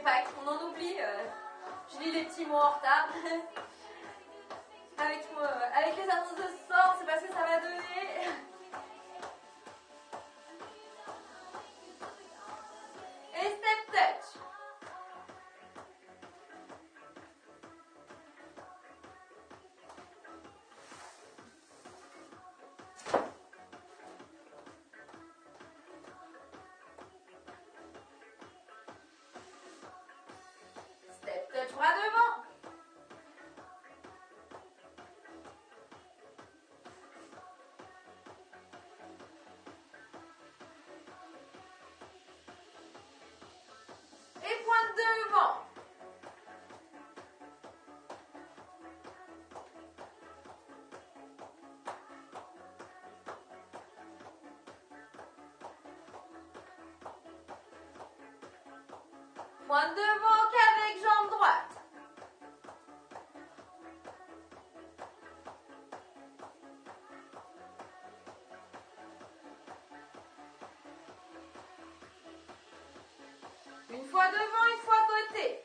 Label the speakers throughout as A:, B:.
A: Pâques, on en oublie. Je lis les petits mots en retard. Avec les annonces de sport, c'est parce que ça va donner. Et step touch. Step touch, bras devant. Et pointe devant. Pointe devant qu'avec jambe droite. Une fois devant, une fois côté.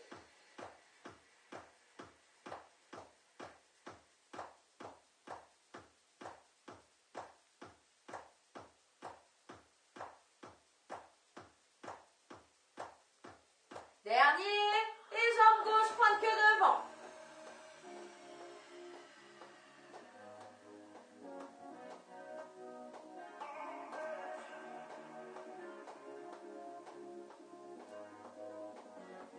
A: Dernier. Et jambe gauche, pointe que devant.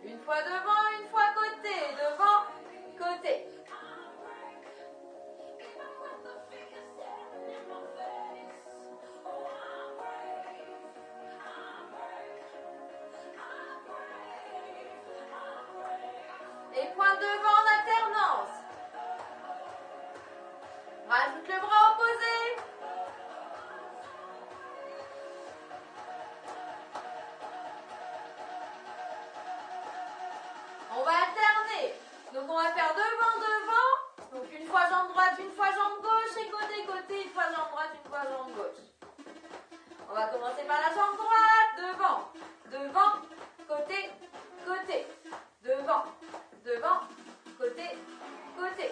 A: Une fois devant, une fois côté. Devant, côté. Et pointe devant en alternance. Rajoute le bras opposé. On va alterner. Donc on va faire devant, devant. Donc une fois jambe droite, une fois jambe gauche. Et côté, côté, une fois jambe droite, une fois jambe gauche. On va commencer par la jambe droite. Devant, devant, côté, côté. Devant, devant, côté, côté.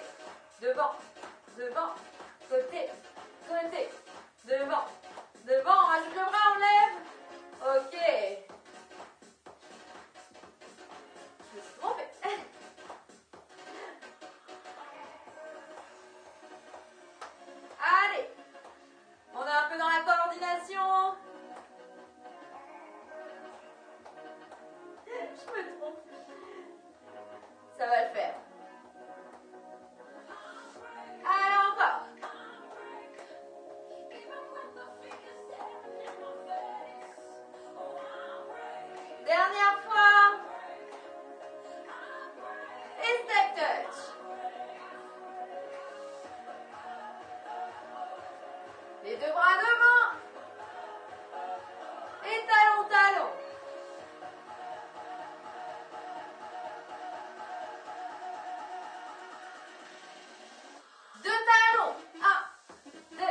A: Devant, devant, côté, côté. Devant, devant. On rajoute le bras, on lève. Ok. Je me suis trompée. Allez. On est un peu dans la coordination. Je me trompe. Ça va le faire. Allez, encore. Dernière fois. Et step touch. Les deux bras devant. Et talon, talon. Deux talons. 1, 2.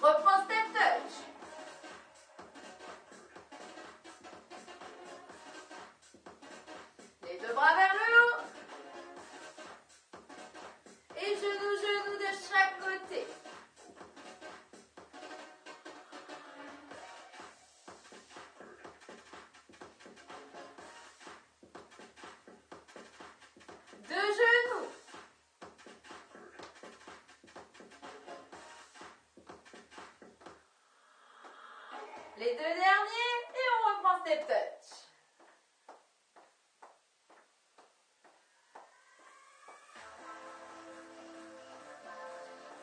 A: Reprends step touch. Les deux bras vers le haut. Et genoux, genoux de chaque côté. Deux genoux. Les deux derniers et on reprend step touch.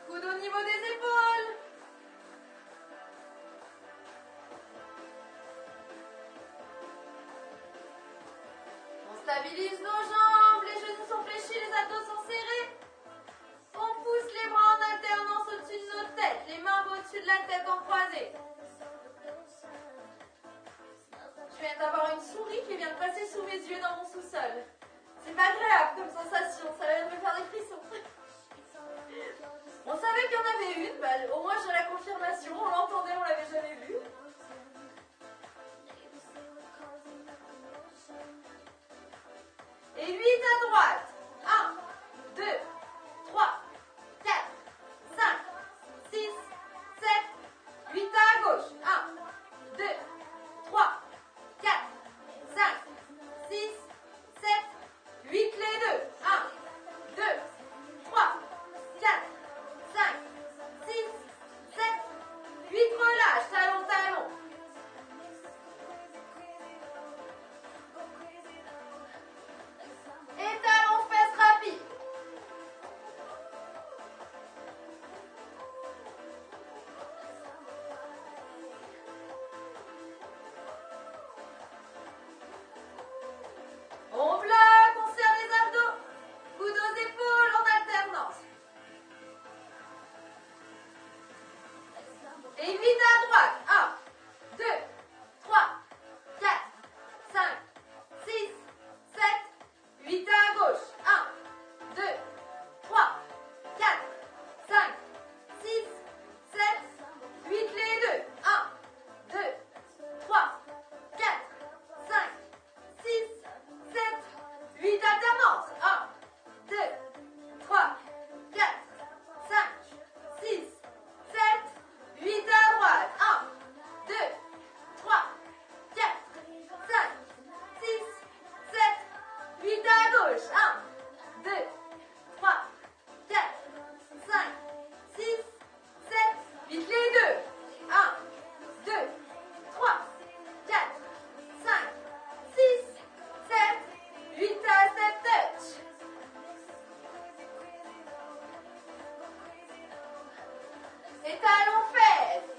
A: Coude au niveau des épaules. On stabilise nos jambes, les genoux sont fléchis, les abdos sont serrés. On pousse les bras en alternance au-dessus de nos têtes, les mains au-dessus de la tête en croisée. Je viens d'avoir une souris qui vient de passer sous mes yeux dans mon sous-sol. C'est pas agréable comme sensation, ça va me faire des frissons. On savait qu'il y en avait une, bah, au moins j'ai la confirmation, on l'entendait, on l'avait jamais vue. Et 8 à droite. 1, 2, 3, 4, 5, 6, 7, 8 à gauche. 1, 2, 3, 4, 5, 6, 7, 8 les deux. 1, 2, 3, 4, 5, 6, 7, 8 relâche. Talon, talon. Et talon, fesses rapide. On bloque, on serre les abdos. Coudes aux épaules en alternance. Et 8 à droite. 1, 2, 3, 4, 5, 6, 7, 8 à gauche. 1, 2, 3, 4, 5, 6, 7, 8 les deux. 1, 2, 3, 4, 5, 6, 7, 8 alternance. 1, 2, 3, 4, 5, 6, 7, 8 à droite. 1, 2, 3, 4, 5, 6, 7, 8 à gauche. 1, 2, 3, 4, 5, 6, 7, 8 les deux. 1, 2, 3, 4, 5, 6, 7, 8 à step touch. Et talons fesses.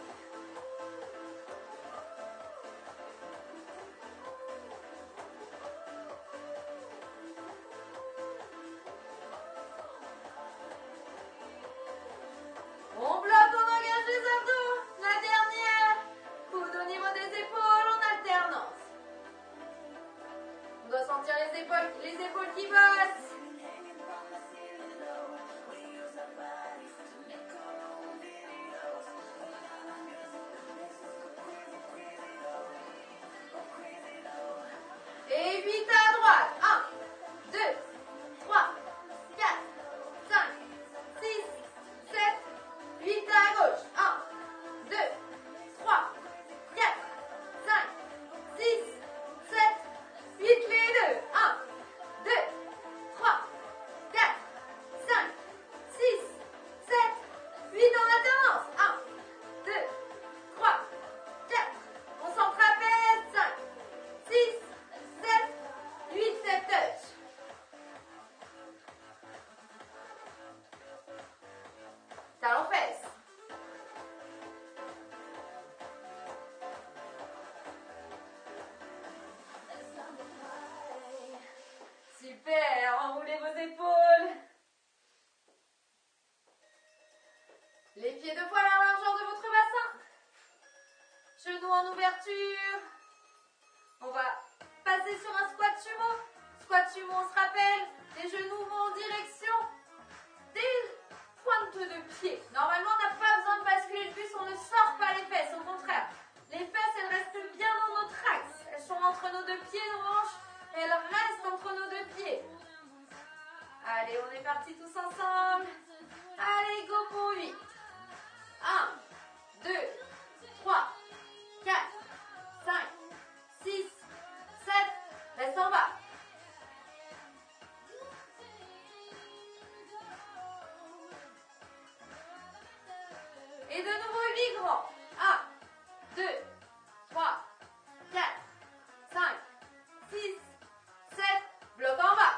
A: On bloque, on engage les abdos. La dernière. Coude au niveau des épaules en alternance. On doit sentir les épaules qui bossent. Et 8 à droite. 1, 2, 3, 4, 5, 6, 7, 8 à gauche. 1, 2, 3, 4, 5, 6, 7, 8 les deux. 1, 2, 3, 4, 5, 6, 7, 8 en alternance. 1, 2, 3, 4. On s'en trapèze. 5, 6, 7, 8, 7 touch. Talon fesses. Super, enroulez vos épaules. Les pieds de poil à la largeur de votre bassin. Genoux en ouverture. On va passer sur un squat sumo. Squat sumo, on se rappelle, les genoux vont en direction des pointes de pied. Normalement, on n'a pas besoin de basculer le cuisse, on ne sort pas les fesses, au contraire. Les fesses, elles restent bien dans notre axe. Elles sont entre nos deux pieds, nos hanches, elles restent entre nos deux pieds. Allez, on est parti tous ensemble. Allez, go pour 8. 1, 2, 3, 4, 5, 6, 7, reste en bas. Et de nouveau 8 grands. 1, 2, 3, 4, 5, 6, 7, bloc en bas.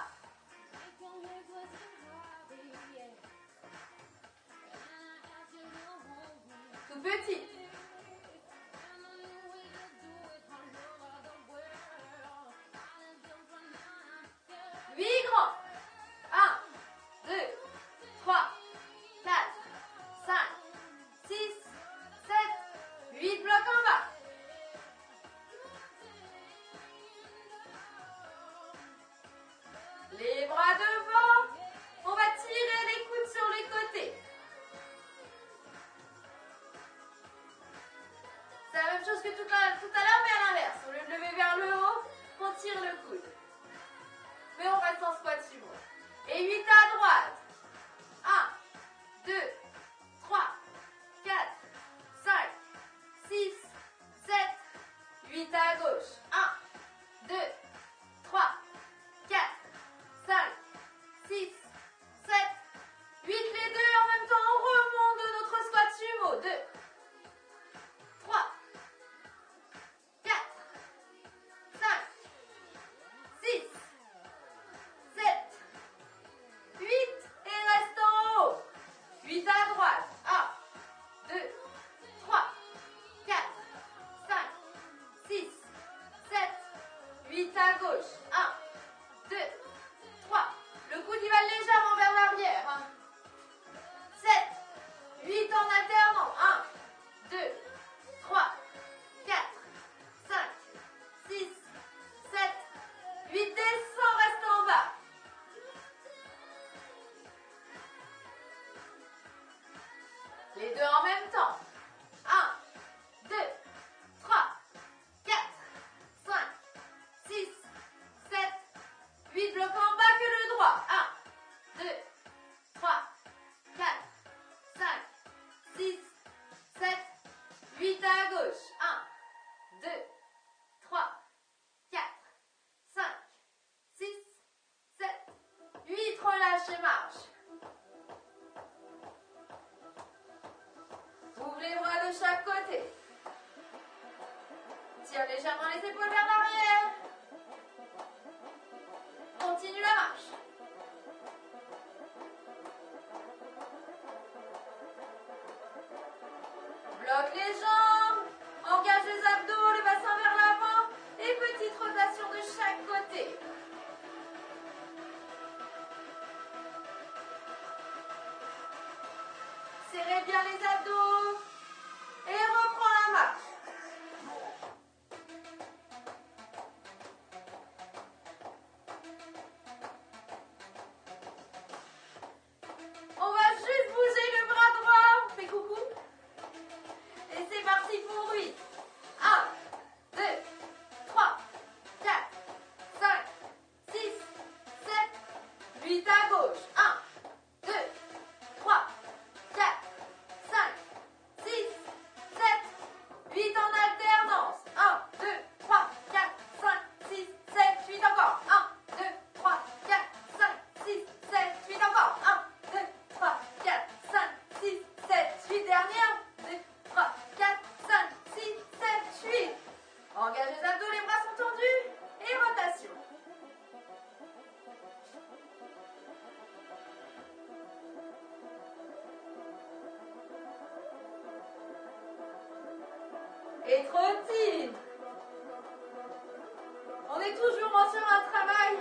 A: même chose que tout à l'heure, mais à l'inverse. Au lieu de lever vers le haut, on tire le coude. Mais on reste en squat sumo. Et 8 à droite. 1, 2, 3, 4, 5, 6, 7, 8 à gauche. 1, 2, 3, 4, 5, 6, 7, 8. Les deux en même temps, on remonte de notre squat sumo. 2, 3, 4, 5, 6, 7, 8. Et reste en haut. 8 à droite. 1, 2, 3, 4, 5, 6, 7, 8 à gauche. 1, 2, 3. Le coude, il va légèrement vers l'arrière. 7, 8 en alternant. 1, 2, 3, 4, 5, 6, 7, 8. Descend, reste en bas. Les deux en même temps. 1, 2, 3, 4, 5, 6, 7, 8. Bloc en bas que le droit. 1, 2, 3, 4, 5, 6, 7, 8 à gauche. 1, 2, 3, 4, 5, 6, 7, 8. Relâche et marche. Ouvre les bras de chaque côté. Tire légèrement les épaules vers l'arrière. Continue la marche. Bloque les jambes. Engage les abdos, le bassin vers l'avant. Et petite rotation de chaque côté. Serrez bien les abdos. Et reprends la marche. On va juste bouger le bras droit. On fait coucou. Et c'est parti pour 8. 1, 2, 3, 4, 5, 6, 7, 8 à gauche. 1, 2, 3, 4, 5, 6, 7, 8 en alternance. 1, 2, 3, 4, 5, 6, 7, 8 encore. 1, 2, 3, 4, 5, 6, 7, 8 encore. 1, 2, 3, 4, 5, 6, 7, 8. Dernière. 2, 3, 4, 5, 6, 7, 8. Engage les abdos, les bras sont tendus. Et rotation. Et trottine. On est toujours sur un travail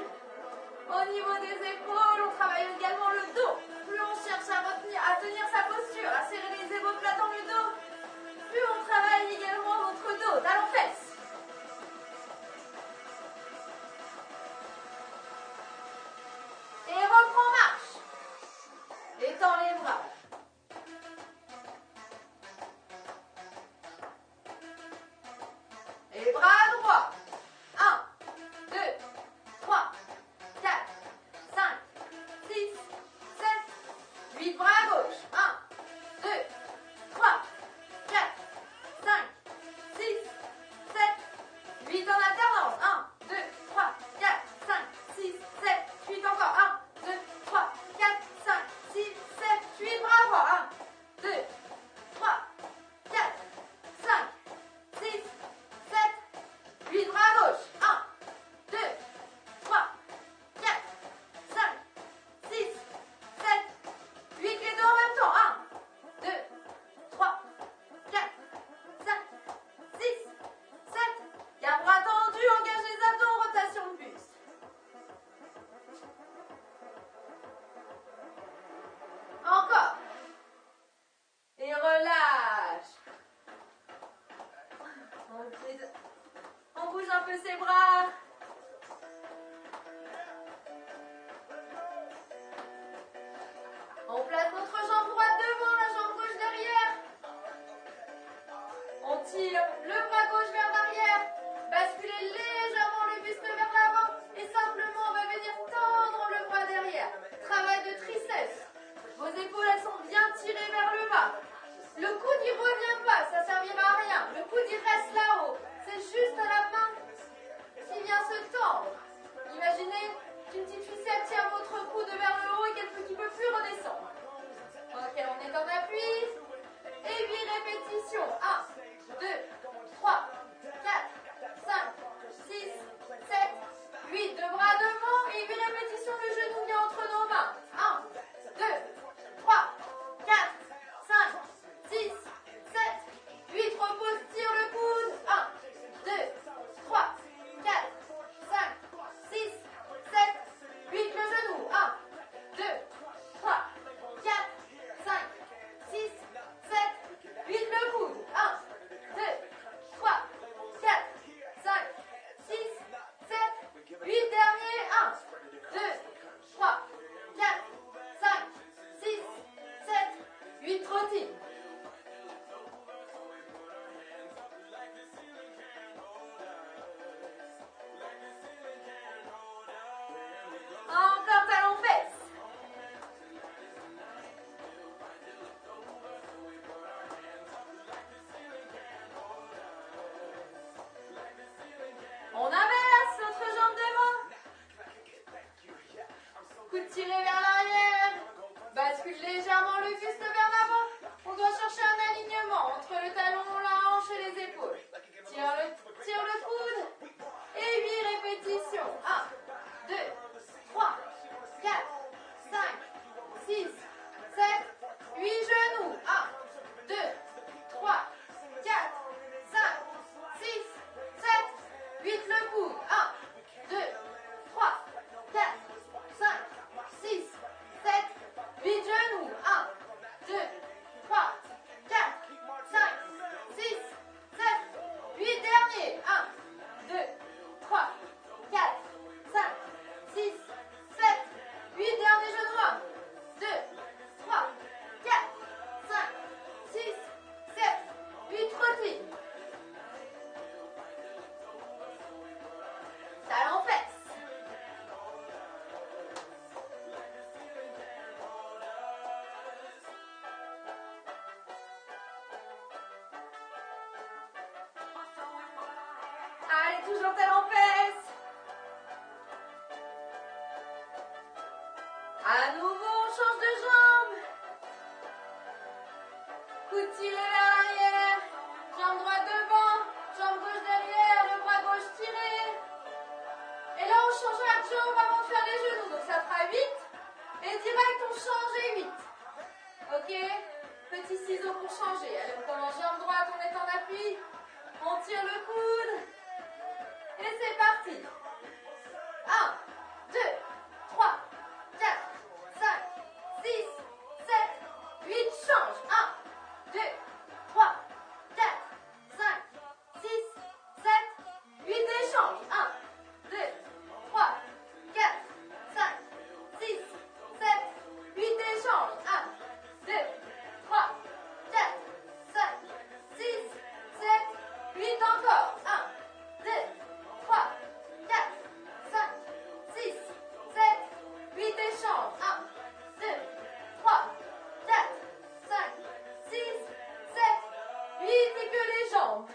A: au niveau des épaules. On travaille également le dos. Plus on cherche à tenir sa posture, à serrer les omoplates dans le dos, plus on travaille également notre dos, talons-fesses. Et reprends marche. Étends les bras. Et bras droits. 1, 2, 3, 4, 5, 6, 7, 8. Bras à gauche. 1, 2, 3, 4, 5, 6, 7, 8 en alternance. 1, 2, 3, 4, 5, 6, 7, 8 encore. 1, 2, 3, 4, 5, 6, 7, 8. Bras droits. 1, 2, 3, 4, 5, 6, 7, 8. Bras à gauche. 1, 2, 3, 4, 5, 6, 7, 8. Les deux en même temps. 1, 2, 3, 4, 5, 6, 7. Garde bras tendu, engage les abdos, rotation de buste. Encore. Et relâche. On bouge un peu ses bras. On place notre jambe droite devant, la jambe gauche derrière. On tire le bras gauche vers l'arrière. Basculez légèrement le buste vers l'avant. Et simplement, on va venir tendre le bras derrière. Travail de triceps. Vos épaules, elles sont bien tirées vers le bas. Le coude, il ne revient pas, ça ne servira à rien. Le coude, il reste là-haut. C'est juste à la main qui vient se tendre. Imaginez qu'une petite ficelle tient votre coude vers le haut et qu'il ne peut plus redescendre. Ok, on est en appui. Et 8 répétitions. 1, 2, 3, 4, 5, 6, 7, 8. Deux bras devant et 8 répétitions. Le genou vient entre nos mains. 1, 2, 3, 4, 5, 6, 7, 8. Repose, tire le coude. 1, 2, 3, 4, 5, 6, 7, 8. Le genou. 1, 2, 3, 4, 5, 6, 7, 8. Le coude. 1, 2, 3, 4, 5, 6, 7, 8. Dernier. 1, 2, 3, 4, 5, 6, 7, 8. Trottine. Encore talons-fesses. On inverse notre jambe devant. Coude tiré vers l'arrière. Bascule légèrement le buste vers l'avant. On doit chercher un alignement entre le talon, la hanche et les épaules. Tire le coude. Et 8 répétitions. 1, 2, 3, 4, 5, 6, 7, 8. Genoux. 1, 2, 3, 4, 5, 6, 7, 8. Le coude. 1, 2, 3, 4, 5, 6, 7, 8. Genoux. 1, 2, 3, 4, 5, 6, 7, 8. Dernier. 1, 2, 3, 4, 5, 6, 7, 8. Dernier genou. 1, 2, 3, 4, 5, 6, 7, 8. Trottine. Talons-fesses. Allez, toujours talons-fesses. À nouveau, on change de jambe. Coude tiré vers l'arrière. Jambe droite devant. Jambe gauche derrière. Le bras gauche tiré. Et là, on changera de jambe avant de faire les genoux. Donc, ça fera 8. Et direct, on change et 8. Ok? Petit ciseau pour changer. Allez, on commence jambe droite. On est en appui. On tire le coude. Et c'est parti. 1, 2, 3, 4, 5, 6, 7, 8. Change. 1, 2, 3, 4, 5, 6, 7, 8. Échange. 1, 2, 3, 4, 5, 6, 7, 8. Échange. 1, 2, 3, 4, 5, 6, 7, 8. Encore. 1, 2, 3, 4, 5, 6, 7, 8. Échange. 1, 2, 3, 4, 5, 6, 7, 8. Et que les jambes.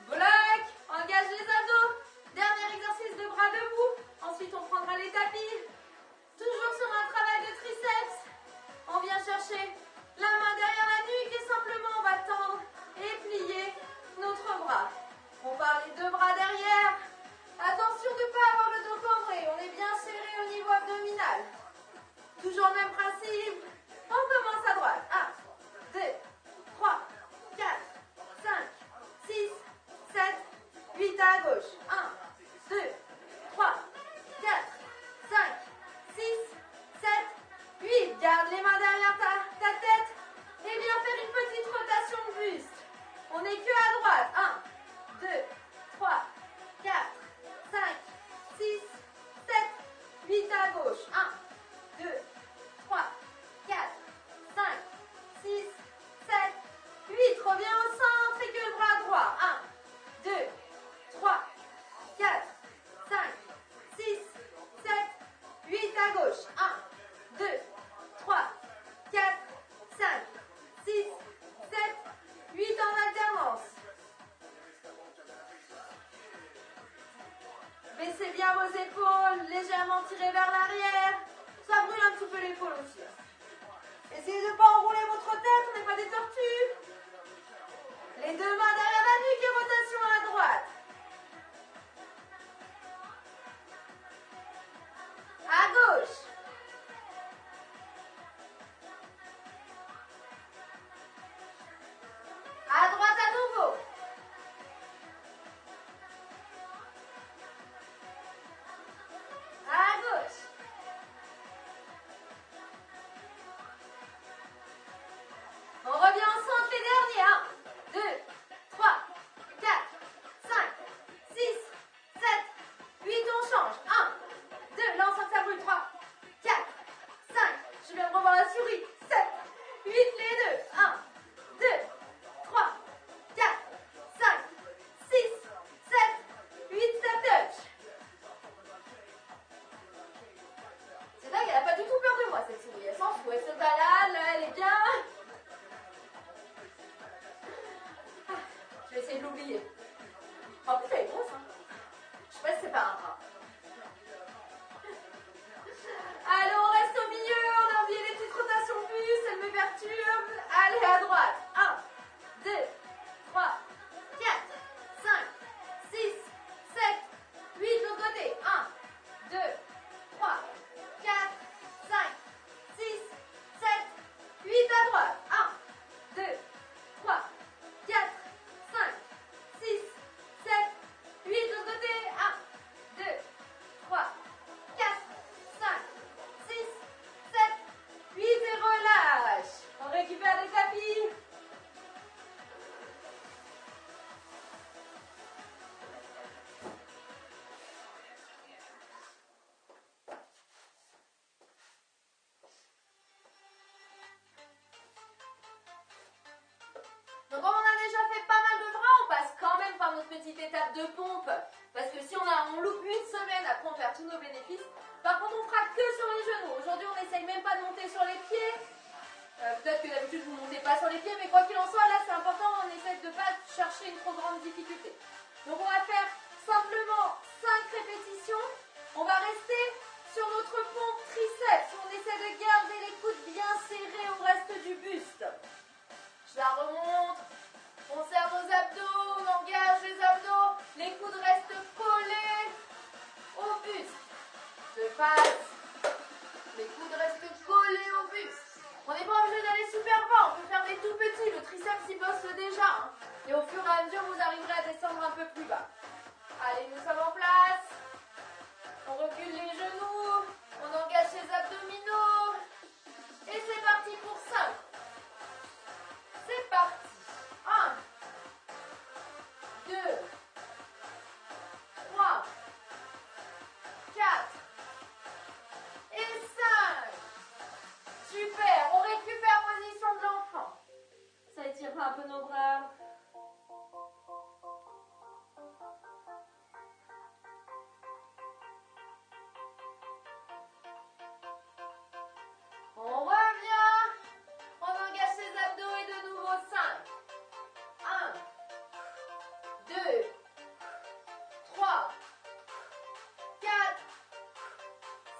A: Bloc. Engage les abdos. Dernier exercice de bras debout. Ensuite, on prendra les tapis. Toujours sur un travail de triceps. On vient chercher la main derrière la nuque et simplement on va tendre et plier notre bras. On part les deux bras derrière. Attention de ne pas avoir le dos cambré. On est bien serré au niveau abdominal. Toujours le même principe. On commence à droite. 1, 2, 3, 4, 5, 6, 7, 8. À gauche. 1, 2, 3, 4, 5, 6, 7, 8. Garde les mains derrière ta tête. Et viens faire une petite rotation de buste. On n'est que à droite. 1, Baissez bien vos épaules, légèrement tirez vers l'arrière. Ça brûle un petit peu l'épaule aussi. Essayez de ne pas enrouler votre tête, on n'est pas des tortues. Les deux mains derrière la nuque et rotation à la droite. À gauche. À droite à nouveau. À gauche. On revient ensemble les derniers. 1, 2, 3, 4, 5, 6, 7, 8. On change. 1, 2, là on sent que ça brûle. 3, 4, 5. Je viens de revoir la souris. 7, 8 les deux. 1, 2, 3, 4, 5, 6, 7, 8. Ça touch. C'est dingue, elle n'a pas du tout peur de moi cette souris. Elle s'en fout. Elle se balade, là, elle est bien. Je vais essayer de l'oublier. En plus, elle est grosse, hein. Je sais pas si c'est pas un rat. Allez, on reste au milieu. On a oublié les petites rotations plus. Elles me perturbent. Allez, à droite. 1, 2, 3, 4, 5, 6, 7, 8. De l'autre côté. 1, 2, 3, 4, 5, 6, 7, 8. À droite. 1, 2, 3, 4, 5, 6, 7, 8. De l'autre côté. 1, 2, 3, 4, 5, 6, 7, 8. Et relâche. On récupère les tapis. Donc comme on a déjà fait pas mal de bras, on passe quand même par notre petite étape de pompe. Parce que si on loupe une semaine, après on perd tous nos bénéfices. Par contre, on fera que sur les genoux. Aujourd'hui, on n'essaye même pas de monter sur les pieds. Peut-être que d'habitude, vous ne montez pas sur les pieds, mais quoi qu'il en soit, là, c'est important, on essaie de ne pas chercher une trop grande difficulté. Donc on va faire simplement 5 répétitions. On va rester sur notre pompe triceps. On essaie de garder les coudes bien serrés au reste du buste. Je la remonte, on serre nos abdos, on engage les abdos, les coudes restent collés au buste. De face, les coudes restent collés au buste. On n'est pas obligé d'aller super bas, on peut faire des tout petits, le triceps il bosse déjà. Hein. Et au fur et à mesure, vous arriverez à descendre un peu plus bas. Allez, nous sommes en place. On recule les genoux, on engage les abdominaux. Et c'est parti pour 5. C'est parti. 1, 2, 3, 4 et 5. Super. On récupère position de l'enfant. Ça étirera un peu nos bras. On revient. On engage ses abdos et de nouveau 5. 1, 2, 3, 4,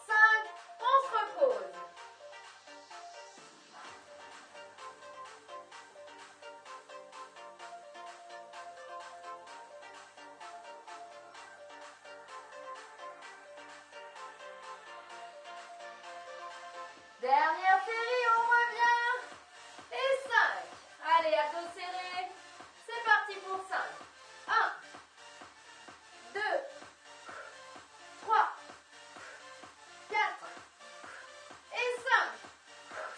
A: 5. On se repose. Dernière série, on revient. Et 5. Allez, abdos serrés. C'est parti pour 5. 1, 2, 3, 4 et 5.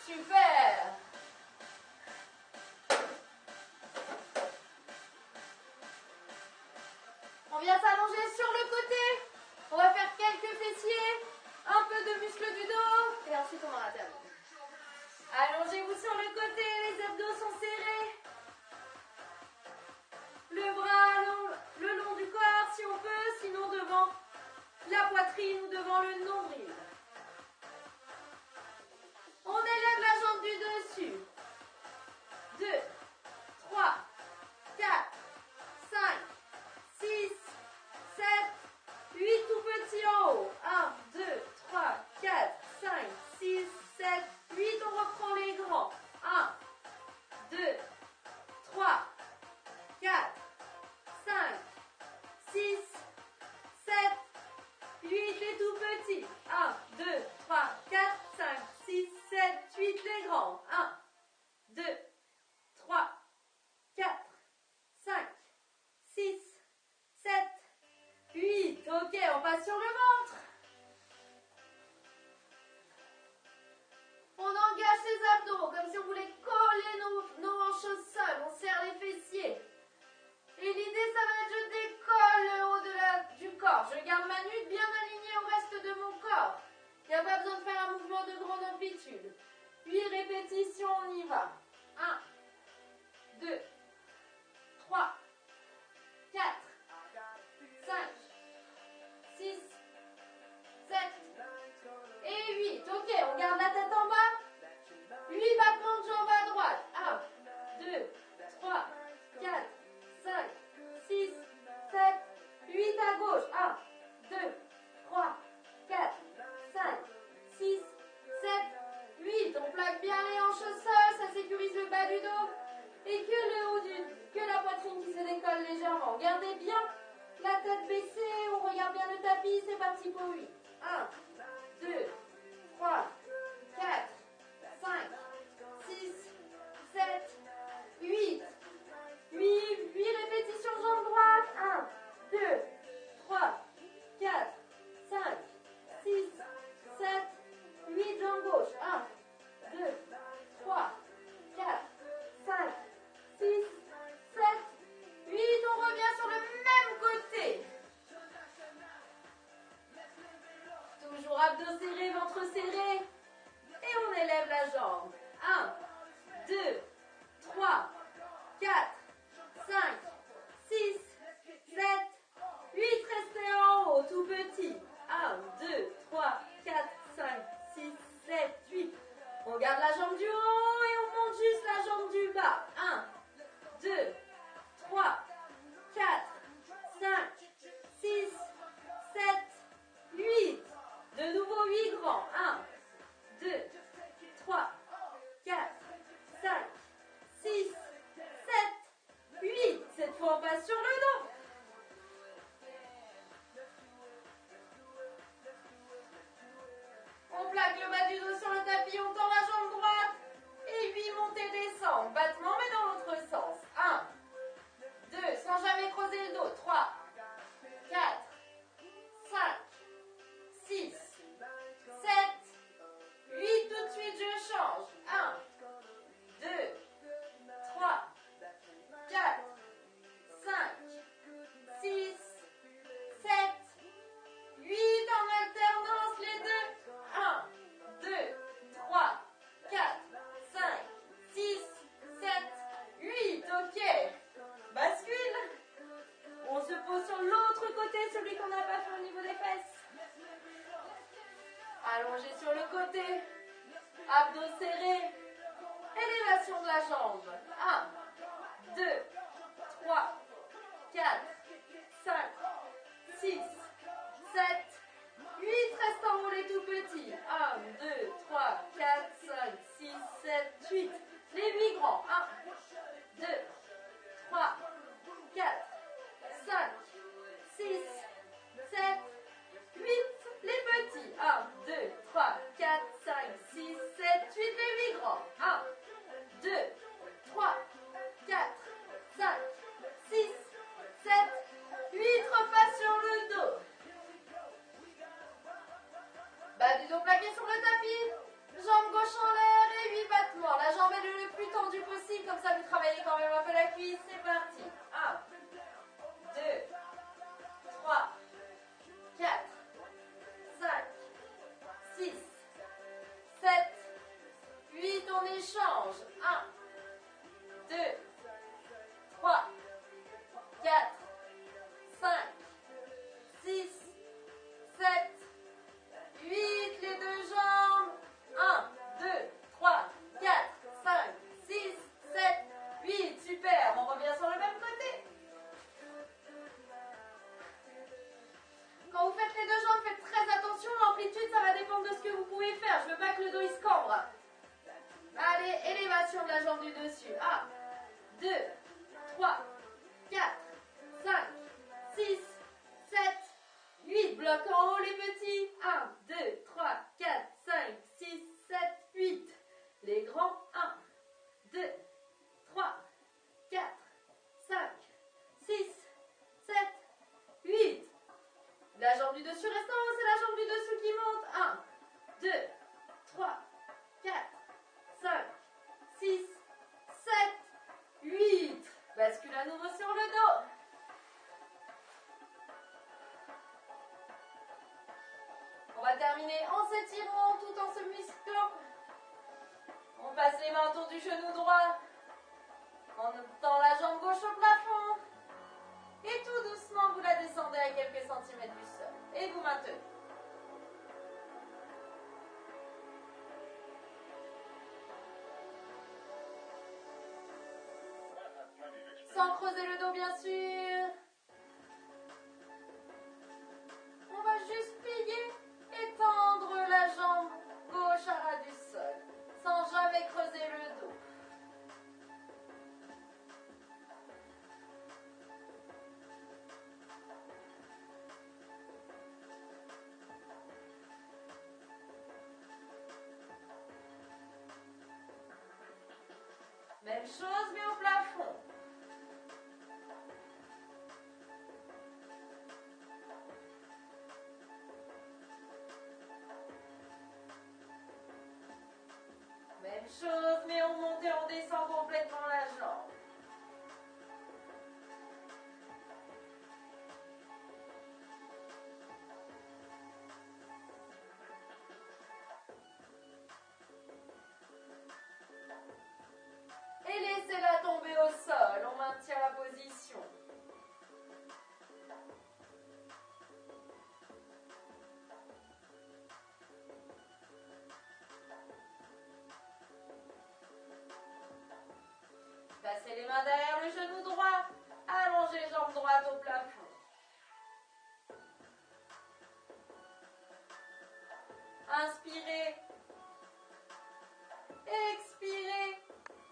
A: Super. On vient s'allonger sur le côté. On va faire quelques fessiers, un peu de muscles du dos et ensuite on va terminer. Allongez-vous sur le côté, les abdos sont serrés. Le bras le long du corps si on peut, sinon devant la poitrine ou devant le nombril. On élève la jambe du dessus. 2, 3, 4, 5, 6, 7, 8. Ok, on passe sur le ventre. On engage ses abdos comme si on voulait coller nos hanches au sol. On serre les fessiers. Et l'idée, ça va être je décolle le haut du corps. Je garde ma nuque bien alignée au reste de mon corps. Il n'y a pas besoin de faire un mouvement de grande amplitude. 8 répétitions, on y va. 1, 2, 3, 4, 5, 6, 7 et 8. Ok, on garde la tête en bas. 8 battements de jambes à droite. 1, 2, 3, 4, 5, 6, 7, 8 à gauche. 1, 2, 3, 4, 5, 6, 7, 8. On plaque bien les hanches au sol, ça sécurise le bas du dos. Et que la poitrine qui se décolle légèrement. Gardez bien la tête baissée, on regarde bien le tapis, c'est parti pour 8. 1, 2, 3, 4, 5, 6, 7, 8. 8 répétitions jambes droites. 1, 2, 3, 4, 5, 6, 7, 8 jambes gauche. 1, 2, 3, 4, 5, 6, 7, 8. On revient sur le même côté. Toujours abdos serrés, ventre serré. Et on élève la jambe. 1, 2, 3, 4, 5, 6, 7, 8. Restez en haut, tout petit. 1, 2, 3, 4, 5, 6, 7, 8. On garde la jambe du haut et on monte juste la jambe du bas. 1, 2, 3, 4, 5, 6, 7, 8. De nouveau 8 grands. 1, 2, 3, 4, 5, 6, 7, 8. Cette fois, on passe sur le dos. On plaque le bas du dos sur le tapis, on tend la jambe droite. Et 8 montées, descend. Battement, mais dans l'autre sens. 1, 2, sans jamais creuser le dos. 3, 4, 5, 6, 7, 8. Tout de suite, je change. 1, 2, 3, 4, 5, 6, 7, 8. En alternance, les deux. 1, 2, 3, 4, 5, 6, 7, 8. Ok. Bascule. On se pose sur l'autre côté, celui qu'on n'a pas fait au niveau des fesses. Allongé sur le côté. Abdos serrés. Élévation de la jambe. 1, 2, 3, 4, 5, 6, 7, 8. Reste enroulé tout petit. 1, 2, 3, 4, 5, 6, 7, 8. Les 8 grands. 1, 2, 3, 4, 5, 6, 7, 8. Les petits. 1, 2, 3, 4, 5, 6, 7, 8. Les 8 grands. 1, 2, 3, 4, 5, 6, 7, 8. Repasse sur le dos. Bas du dos plaqué sur le tapis. Jambe gauche en l'air et 8 battements. La jambe est le plus tendue possible, comme ça vous travaillez quand même un peu la cuisse. C'est parti. 1, 2, 3, 4, 5, 6, 7, 8. On échange. 1, 2, 3, 4, 5, 6, 7, 8. Les deux jambes. 1, 2, 3, 4, 5, 6, 7, 8. Super. On revient sur le même côté. Quand vous faites les deux jambes, faites très attention. L'amplitude, ça va dépendre de ce que vous pouvez faire. Je veux pas que le dos il se cambre. Allez, élévation de la jambe du dessus. 1, 2, 3, 4, 5, 6, 7, 8. Bloc en haut les petits. 1, 2, 3, 4, 5, 6, 7, 8. Les grands. 1, 2, 3, 4, 5, 6, 7, 8. La jambe du dessus restant, c'est la jambe du dessous qui monte. 1, 2, 3, 4, 5, 6, 7, 8. Bascule à nouveau sur le dos. On va terminer en s'étirant tout en se musclant. On passe les mains autour du genou droit. On tend la jambe gauche au plafond. Et tout doucement, vous la descendez à quelques centimètres du sol. Et vous maintenez. Sans creuser le dos, bien sûr. On va juste plier et tendre la jambe gauche à ras du sol, sans jamais creuser le dos. Même chose, mais au plafond. Même chose, mais on monte et on descend complètement la jambe. Et laissez-la tomber au sol, on maintient la position. Passez les mains derrière le genou droit, allongez les jambes droites au plafond. Inspirez, expirez,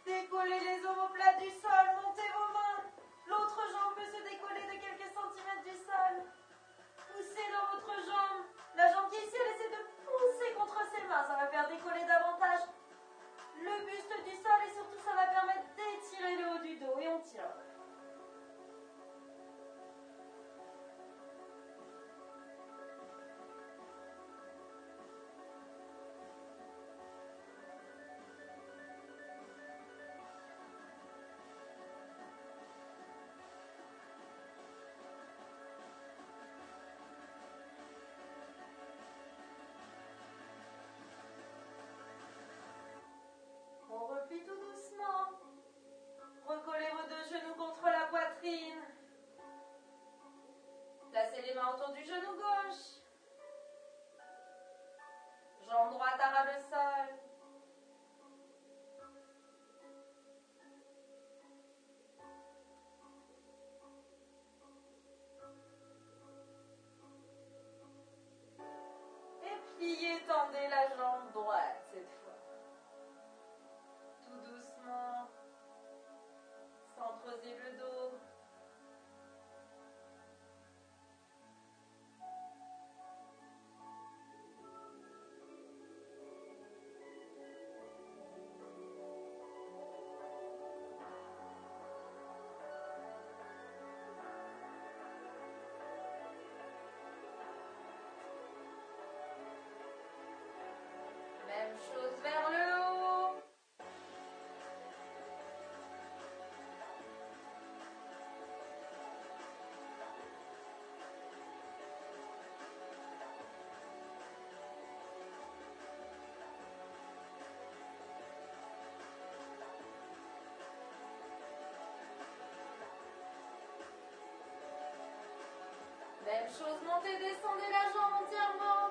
A: décollez les omoplates du sol, montez vos mains. L'autre jambe peut se décoller de quelques centimètres du sol. Poussez dans votre jambe. La jambe qui est ici, elle essaie de pousser contre ses mains. Ça va faire décoller davantage le buste du sol et surtout ça va permettre d'étirer le haut du dos. Et on tire. On replie tout doucement. Recollez vos deux genoux contre la poitrine. Placez les mains autour du genou gauche. Jambe droite à ras le sol. Et pliez, tendez la jambe droite cette fois. Tout doucement, sans creuser le dos. Même chose vers le haut. Même chose, montez, descendez la jambe entièrement.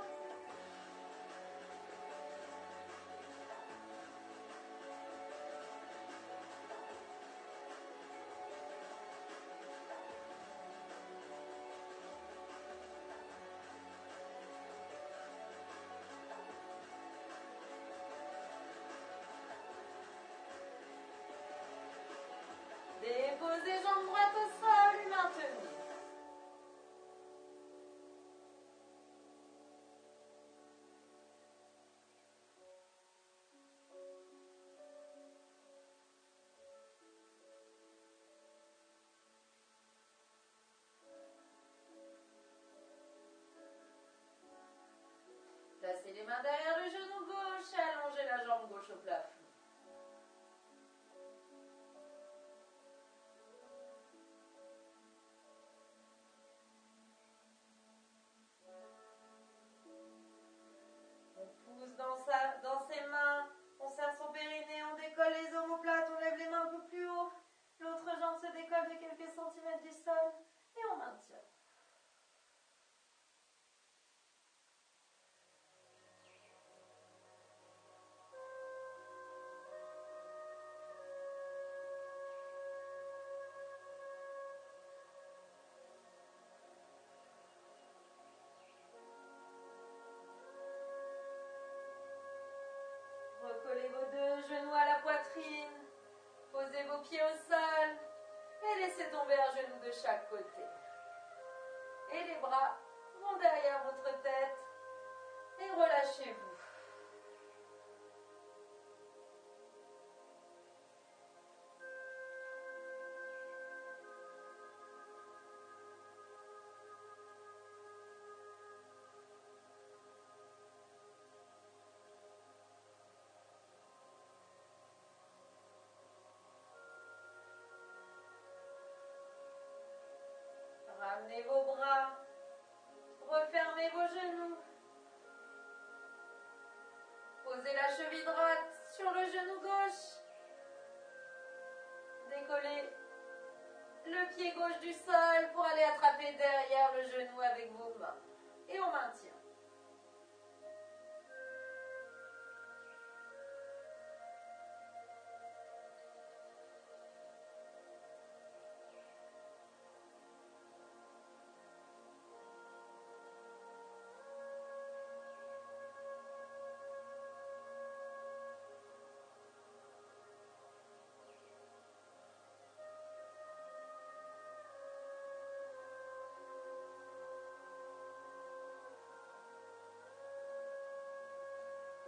A: Déposez jambe droite au sol et maintenez. les mains derrière le genou gauche et allongez la jambe gauche au plafond. On pousse dans ses mains, on serre son périnée, on décolle les omoplates, on lève les mains un peu plus haut. L'autre jambe se décolle de quelques centimètres du sol et on maintient. Recollez vos deux genoux à la poitrine. Posez vos pieds au sol et laissez tomber un genou de chaque côté. Et les bras vont derrière votre tête et relâchez-vous. Ramenez vos bras, refermez vos genoux. Posez la cheville droite sur le genou gauche. Décollez le pied gauche du sol pour aller attraper derrière le genou avec vos mains. Et on maintient.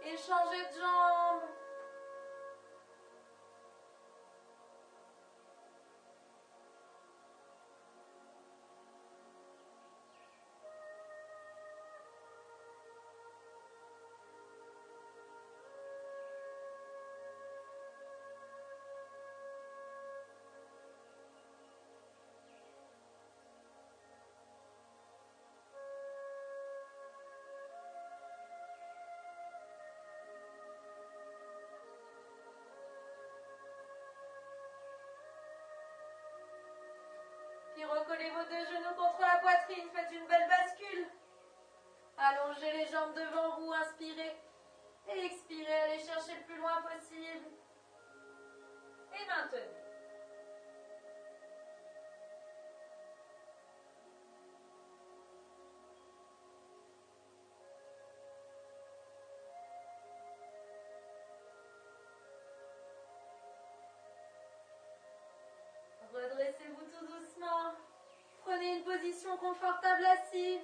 A: Et changez de jambe. Puis recollez vos deux genoux contre la poitrine, faites une belle bascule. Allongez les jambes devant vous, inspirez. Et expirez, allez chercher le plus loin possible. Et maintenez. Redressez-vous tout doucement. Prenez une position confortable assise.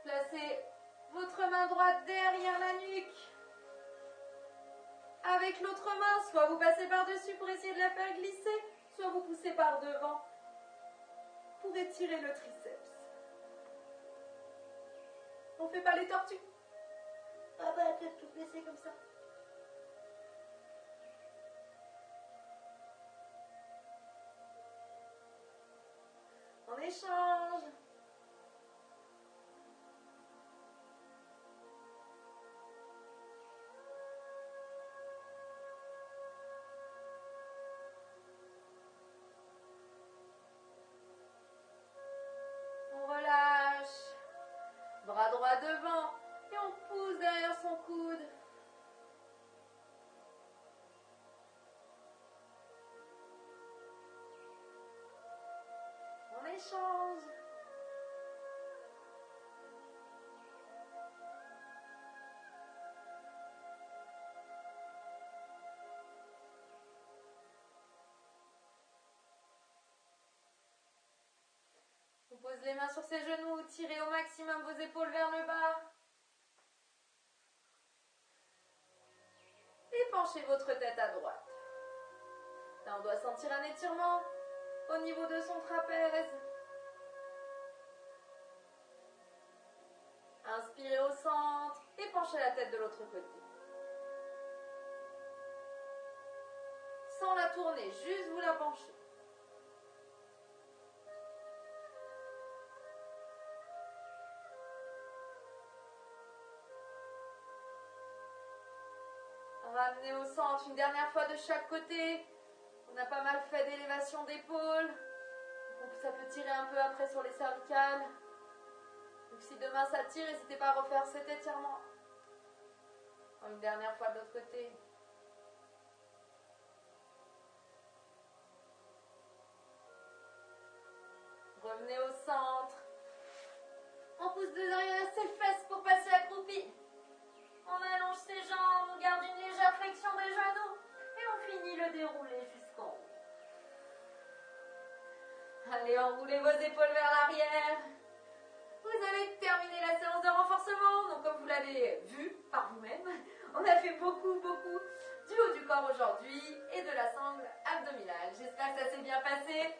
A: Placez votre main droite derrière la nuque. Avec l'autre main, soit vous passez par-dessus pour essayer de la faire glisser, soit vous poussez par devant pour étirer le triceps. On ne fait pas les tortues. Ah bah, peut-être tout laisser comme ça. On échange. On relâche. Bras droit devant. Et on pousse derrière son coude. On échange. On pose les mains sur ses genoux, tirez au maximum vos épaules vers le bas. Et penchez votre tête à droite. Là, on doit sentir un étirement au niveau de son trapèze. Inspirez au centre. et penchez la tête de l'autre côté. Sans la tourner, juste vous la penchez. Ramenez au centre une dernière fois de chaque côté. On a pas mal fait d'élévation d'épaule. Ça peut tirer un peu après sur les cervicales. Donc si demain ça tire, n'hésitez pas à refaire cet étirement. Une dernière fois de l'autre côté. Revenez au centre. On pousse derrière ses fesses pour passer accroupi. On allonge ses jambes, on garde une légère flexion des genoux. Et on finit le déroulé jusqu'en haut. Allez, enroulez vos épaules vers l'arrière. Vous avez terminé la séance de renforcement. Donc comme vous l'avez vu par vous-même, on a fait beaucoup du haut du corps aujourd'hui et de la sangle abdominale. J'espère que ça s'est bien passé.